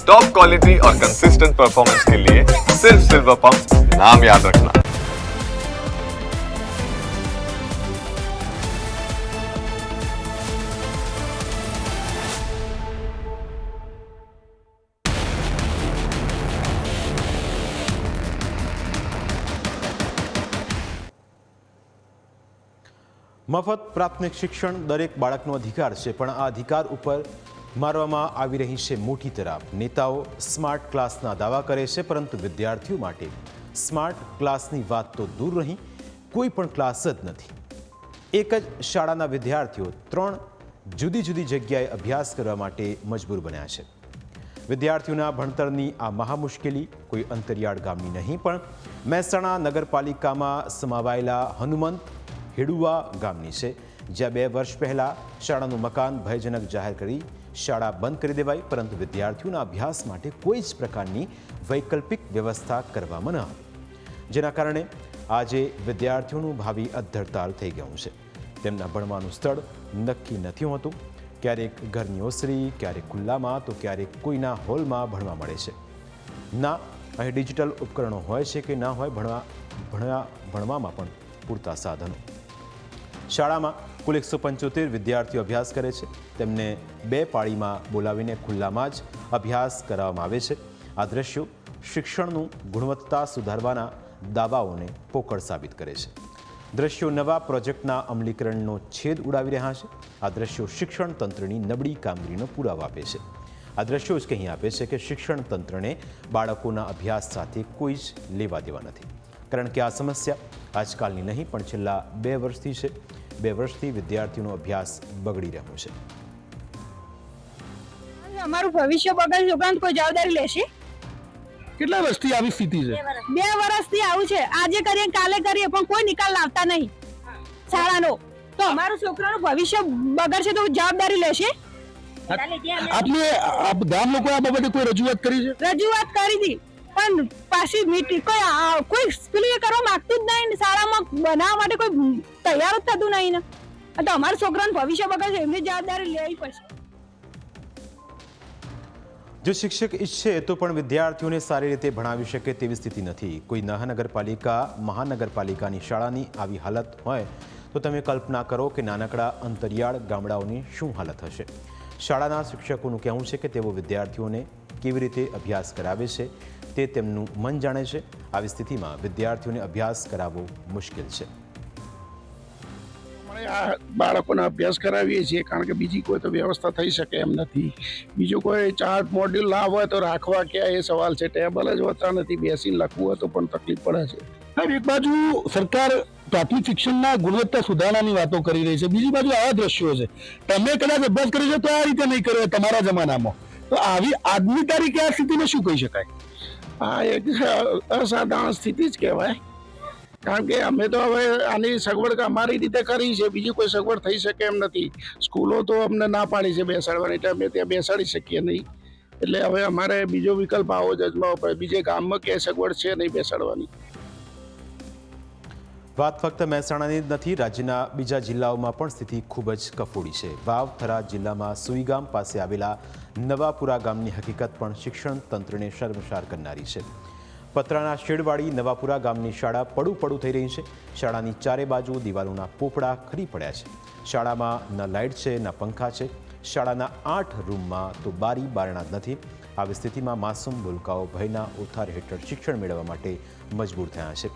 Top quality और consistent performance के लिए सिर्फ सिल्वर पंप नाम याद रखना। મફત પ્રાથમિક શિક્ષણ દરેક બાળકનો અધિકાર છે, પણ આ અધિકાર ઉપર મારવામાં આવી રહી છે મોટી તરાપ। નેતાઓ સ્માર્ટ ક્લાસના દાવા કરે છે, પરંતુ વિદ્યાર્થીઓ માટે સ્માર્ટ ક્લાસની વાત તો દૂર રહી, કોઈ પણ ક્લાસ જ નથી। એક જ શાળાના વિદ્યાર્થીઓ 3 જુદી જુદી જગ્યાએ અભ્યાસ કરવા માટે મજબૂર બન્યા છે। વિદ્યાર્થીઓના ભણતરની આ મહામુશ્કેલી કોઈ અંતરિયાળ ગામની નહીં, પણ મહેસાણા નગરપાલિકામાં સમાવાયેલા હનુમંત હેડુવા ગામની છે, જ્યાં 2 વર્ષ પહેલા શાળાનું મકાન ભયજનક જાહેર કરી શાળા બંધ કરી દેવાઈ, પરંતુ વિદ્યાર્થીઓના અભ્યાસ માટે કોઈ જ પ્રકારની વૈકલ્પિક વ્યવસ્થા કરવામાં ન આવી, જેના કારણે આજે વિદ્યાર્થીઓનું ભાવિ અધ્ધરતાલ થઈ ગયું છે। તેમના ભણવાનું સ્થળ નક્કી નથી હોતું, ક્યારેક ઘરની ઓસરી, ક્યારેક ખુલ્લામાં, તો ક્યારેક કોઈના હોલમાં ભણવા મળે છે। ના અહીં ડિજિટલ ઉપકરણો હોય છે કે ના હોય ભણવામાં પણ પૂરતા સાધનો। શાળામાં કુલ 175 વિદ્યાર્થીઓ અભ્યાસ કરે છે, તેમને 2 પાળીમાં બોલાવીને ખુલ્લામાં જ અભ્યાસ કરાવવામાં આવે છે। આ દ્રશ્યો શિક્ષણનું ગુણવત્તા સુધારવાના દાવાઓને પોકળ સાબિત કરે છે। દ્રશ્યો નવા પ્રોજેક્ટના અમલીકરણનો છેદ ઉડાવી રહ્યા છે। આ દ્રશ્યો શિક્ષણ તંત્રની નબળી કામગીરીનો પુરાવો આપે છે। આ દ્રશ્યો જ કહી આપે છે કે શિક્ષણ તંત્રને બાળકોના અભ્યાસ સાથે કોઈ જ લેવા દેવા નથી, કારણ કે આ સમસ્યા આજકાલની નહીં, પણ છેલ્લા 2 વર્ષથી છે। 2 વર્ષથી વિદ્યાર્થીઓનો અભ્યાસ બગડી રહ્યો છે। અમારું ભવિષ્ય બગડે ઉપરાંત કોઈ જવાબદારી લેશે? કેટલા વર્ષથી આવી સ્થિતિ છે? 2 વર્ષથી આવું છે, આજે કરીએ કાલે કરીએ પણ કોઈ નિકાલ લાવતા નહીં શાળાનો। તો અમારું છોકરાનું ભવિષ્ય બગડશે તો જવાબદારી લેશે? આપને ગામ લોકો આ બાબતે કોઈ રજૂઆત કરી છે? રજૂઆત કરી હતી, પણ પાછી મીટિંગ કોઈ પેલું કરવા માંગતું જ નહીં, શાળામાં બનાવવા માટે કોઈ તૈયાર જ થતું નહીં ને। તો અમારા છોકરાનું ભવિષ્ય બગડશે, એમની જવાબદારી લેવી પડશે। જો શિક્ષક ઈચ્છે તો પણ વિદ્યાર્થીઓને સારી રીતે ભણાવી શકે તેવી સ્થિતિ નથી। કોઈ મહાનગરપાલિકાની શાળાની આવી હાલત હોય તો તમે કલ્પના કરો કે નાનકડા અંતરિયાળ ગામડાઓની શું હાલત હશે। શાળાના શિક્ષકોનું કહેવું છે કે તેઓ વિદ્યાર્થીઓને કેવી રીતે અભ્યાસ કરાવે છે તે તેમનું મન જાણે છે। આવી સ્થિતિમાં વિદ્યાર્થીઓને અભ્યાસ કરાવવો મુશ્કેલ છે। આ બાળકોને અભ્યાસ કરાવીએ છીએ કારણ કે બીજી કોઈ તો વ્યવસ્થા થઈ શકે એમ નથી। બીજું કોઈ ચાર્ટ મોડ્યુલ ના હોય તો રાખવા ક્યાં એ સવાલ છે। ટેબલ જ હોતા નથી, બેસીને લખવું હોય તો પણ તકલીફ પડે છે। એક બાજુ સરકાર પ્રાથમિક શિક્ષણના ગુણવત્તા સુધારણાની વાતો કરી રહી છે, બીજી બાજુ આવા દ્રશ્યો છે। તમે કદાચ અભ્યાસ કર્યો છે તો આ રીતે નહીં કર્યો તમારા જમાનામાં, તો આવી આજની તારીખે આ સ્થિતિને શું કહી શકાય? આ એક અસાધારણ સ્થિતિ જ કહેવાય, કારણ કે અમે તો હવે આની સગવડ અમારી રીતે કરી છે, બીજી કોઈ સગવડ થઈ શકે એમ નથી। સ્કૂલો તો અમને ના પાડી છે બેસાડવાની, એટલે અમે ત્યાં બેસાડી શકીએ નહીં, એટલે હવે અમારે બીજો વિકલ્પ આવો જ અજમાવવો પડે। બીજે ગામમાં ક્યાંય સગવડ છે નહીં બેસાડવાની। વાત ફક્ત મહેસાણાની જ નથી, રાજ્યના બીજા જિલ્લાઓમાં પણ સ્થિતિ ખૂબ જ કફોડી છે। વાવ થરાદ જિલ્લામાં સુઈગામ પાસે આવેલા નવાપુરા ગામની હકીકત પણ શિક્ષણ તંત્રને શર્મસાર કરનારી છે। પતરાના શેડવાળી નવાપુરા ગામની શાળા પડું થઈ રહી છે। શાળાની ચારે બાજુ દિવાલોના પોપડા ખરી પડ્યા છે। શાળામાં ન લાઇટ છે, ન પંખા છે। શાળાના 8 રૂમમાં તો બારી બારણા જ નથી। આવી સ્થિતિમાં માસૂમ બાળકો ભયના ઓથાર હેઠળ શિક્ષણ મેળવવા માટે મજબૂર થયા છે।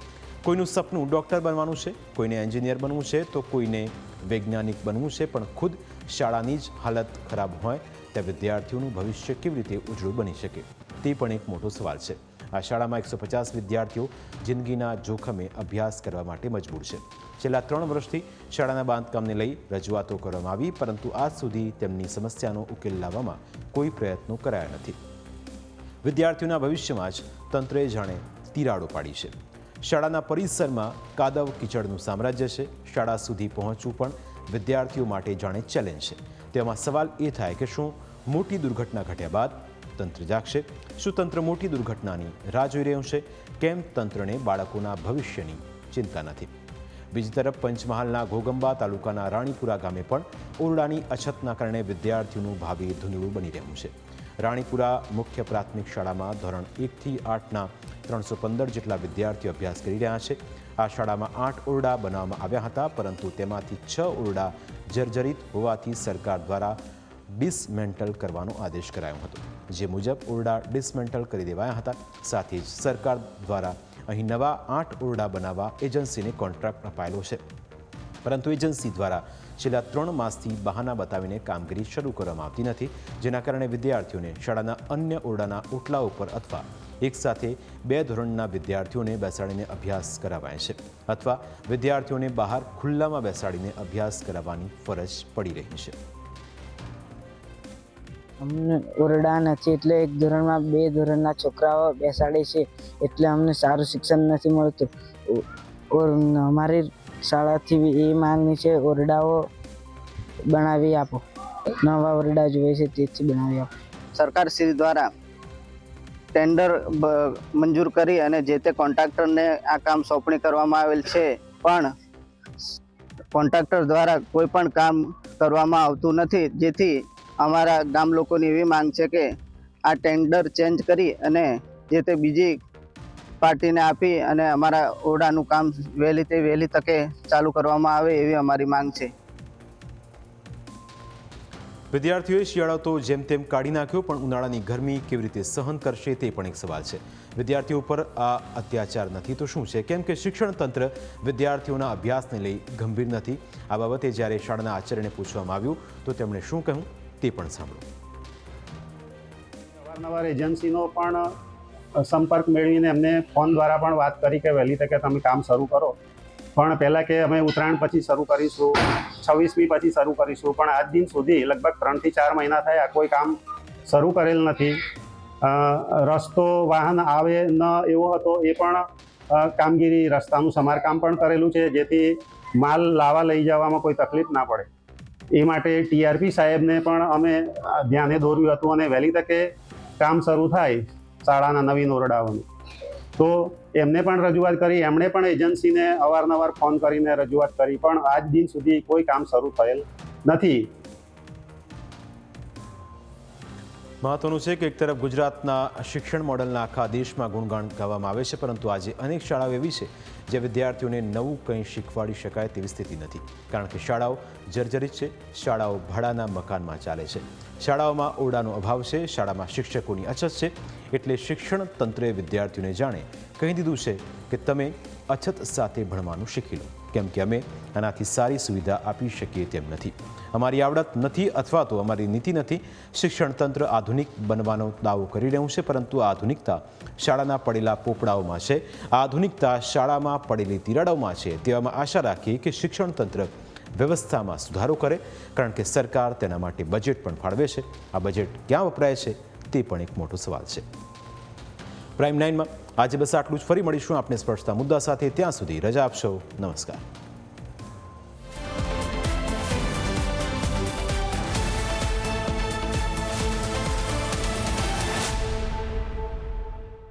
કોઈનું સપનું ડૉક્ટર બનવાનું છે, કોઈને એન્જિનિયર બનવું છે, તો કોઈને વૈજ્ઞાનિક બનવું છે, પણ ખુદ શાળાની જ હાલત ખરાબ હોય ત્યાં વિદ્યાર્થીઓનું ભવિષ્ય કેવી રીતે ઉજળું બની શકે તે પણ એક મોટો સવાલ છે। આ શાળામાં 150 વિદ્યાર્થીઓ જિંદગીના જોખમે અભ્યાસ કરવા માટે મજબૂર છે। છેલ્લા 3 વર્ષથી શાળાના બાંધકામને લઈ રજૂઆતો કરવામાં આવી, પરંતુ આજ સુધી તેમની સમસ્યાનો ઉકેલ લાવવામાં કોઈ પ્રયત્નો કરાયા નથી। વિદ્યાર્થીઓના ભવિષ્યમાં જ તંત્રએ જાણે તિરાડો પાડી છે। શાળાના પરિસરમાં કાદવ કીચડનું સામ્રાજ્ય છે। શાળા સુધી પહોંચવું પણ વિદ્યાર્થીઓ માટે જાણે ચેલેન્જ છે। તેમાં સવાલ એ થાય કે શું મોટી દુર્ઘટના ઘટ્યા બાદ તંત્ર જાગશે? શું તંત્ર મોટી દુર્ઘટનાની રાહ જોઈ રહ્યું છે? કેમ તંત્રને બાળકોના ભવિષ્યની ચિંતા નથી? બીજી તરફ પંચમહાલના ઘોગંબા તાલુકાના રાણીપુરા ગામે પણ ઓરડાની અછતના કારણે વિદ્યાર્થીઓનું ભાવિ ધૂંધળું બની રહ્યું છે। રાણીપુરા મુખ્ય પ્રાથમિક શાળામાં ધોરણ 1 થી 8ના 315 જેટલા વિદ્યાર્થીઓ અભ્યાસ કરી રહ્યા છે. આ શાળામાં 8 ઓરડા બનાવવામાં આવ્યા હતા, પરંતુ તેમાંથી 6 ઓરડા જર્જરિત હોવાથી સરકાર દ્વારા ડિસમેન્ટલ કરવાનો આદેશ કરાયો હતો. જે મુજબ ઓરડા ડિસમેન્ટલ કરી દેવાયા હતા. સાથે જ સરકાર દ્વારા અહીં નવા 8 ઓરડા બનાવવા એજન્સીને કોન્ટ્રાક્ટ અપાયેલો છે, પરંતુ એજન્સી દ્વારા છેલ્લા 3 માસથી બહાના બતાવીને કામગીરી શરૂ કરવામાં આવતી નથી, જેના કારણે વિદ્યાર્થીઓને શાળાના અન્ય ઓરડાના ઓટલા ઉપર અથવા એકસાથે 2 ધોરણના વિદ્યાર્થીઓને બેસાડીને અભ્યાસ કરાવાય છે, અથવા વિદ્યાર્થીઓને બહાર ખુલ્લામાં બેસાડીને અભ્યાસ કરાવવાની ફરજ પડી રહી છે. અમને ઓરડા નથી એટલે 1 ધોરણમાં 2 ધોરણના છોકરાઓ બેસાડે છે, એટલે અમને સારું શિક્ષણ નથી મળતું. અમારી શાળાથી એ માંગણી છે, ઓરડાઓ બનાવી આપો. નવા ઓરડા જોઈએ છે, તેથી બનાવી આપો. સરકાર શ્રી દ્વારા ટેન્ડર મંજૂર કરી અને જે તે કોન્ટ્રાક્ટરને આ કામ સોંપણી કરવામાં આવેલ છે, પણ કોન્ટ્રાક્ટર દ્વારા કોઈ પણ કામ કરવામાં આવતું નથી, જેથી અમારા ગામ લોકોની એવી માંગ છે કે આ ટેન્ડર ચેન્જ કરી અને જે તે બીજી પાર્ટીને આપી અને અમારા ઓરડાનું કામ વહેલી તકે ચાલુ કરવામાં આવે એવી અમારી માંગ છે. વિદ્યાર્થીઓએ શિયાળો તો જેમ તેમ કાઢી નાખ્યો, પણ ઉનાળાની ગરમી કેવી રીતે સહન કરશે તે પણ એક સવાલ છે. વિદ્યાર્થીઓ પર આ અત્યાચાર નથી તો શું છે? કેમ કે શિક્ષણ તંત્ર વિદ્યાર્થીઓના અભ્યાસને લઈ ગંભીર નથી. આ બાબતે જ્યારે શાળાના આચાર્યને પૂછવામાં આવ્યું તો તેમણે શું કહ્યું તે પણ સાંભળો. અવારનવાર એજન્સીનો પણ સંપર્ક મેળવીને એમને ફોન દ્વારા પણ વાત કરી કે વહેલી તકે તમે કામ શરૂ કરો, પણ પહેલાં કે અમે ઉત્તરાયણ પછી શરૂ કરીશું, 26મી પછી શરૂ કરીશું, પણ આજ દિન સુધી લગભગ 3 થી 4 મહિના થયા કોઈ કામ શરૂ કરેલ નથી. રસ્તો વાહન આવે ન એવો હતો, એ પણ કામગીરી રસ્તાનું સમારકામ પણ કરેલું છે, જેથી માલ લાવવા લઈ જવામાં કોઈ તકલીફ ના પડે. એ માટે TRP સાહેબને પણ અમે ધ્યાને દોર્યું હતું અને વહેલી તકે કામ શરૂ થાય શાળાના નવીન ઓરડાઓનું. તો એમને પણ રજૂઆત કરી, એમણે પણ એજન્સીને અવારનવાર ફોન કરીને રજૂઆત કરી, પણ આજ દિન સુધી કોઈ કામ શરૂ થયેલ નથી. મહત્વનું છે કે એક તરફ ગુજરાતના શિક્ષણ મોડલના આખા દેશમાં ગુણગાન ગાવામાં આવે છે, પરંતુ આજે અનેક શાળાઓ એવી છે જે વિદ્યાર્થીઓને નવું કંઈ શીખવાડી શકાય તેવી સ્થિતિ નથી, કારણ કે શાળાઓ જર્જરિત છે. શાળાઓ ભાડાના મકાનમાં ચાલે છે. શાળાઓમાં ઓરડાનો અભાવ છે. શાળામાં શિક્ષકોની અછત છે. એટલે શિક્ષણ તંત્રે વિદ્યાર્થીઓને જાણે કહી દીધું છે કે તમે અછત સાથે ભણવાનું શીખી લો, કેમ કે અમે આનાથી સારી સુવિધા આપી શકીએ તેમ નથી. અમારી આવડત નથી અથવા તો અમારી નીતિ નથી. શિક્ષણ તંત્ર આધુનિક બનવાનો દાવો કરી રહ્યું છે, પરંતુ આ આધુનિકતા શાળાના પડેલા પોપડાઓમાં છે. આ આધુનિકતા શાળામાં પડેલી તિરાડોમાં છે. તેવામાં આશા રાખીએ કે શિક્ષણ તંત્ર વ્યવસ્થામાં સુધારો કરે, કારણ કે સરકાર તેના માટે બજેટ પણ ફાળવે છે. આ બજેટ ક્યાં વપરાય છે તે પણ એક મોટો સવાલ છે. પ્રાઇમ 9માં આજે બસ આટલું જ. ફરી મળીશું આપણે સ્પર્શતા મુદ્દા સાથે. ત્યાં સુધી રજા આપશો. નમસ્કાર.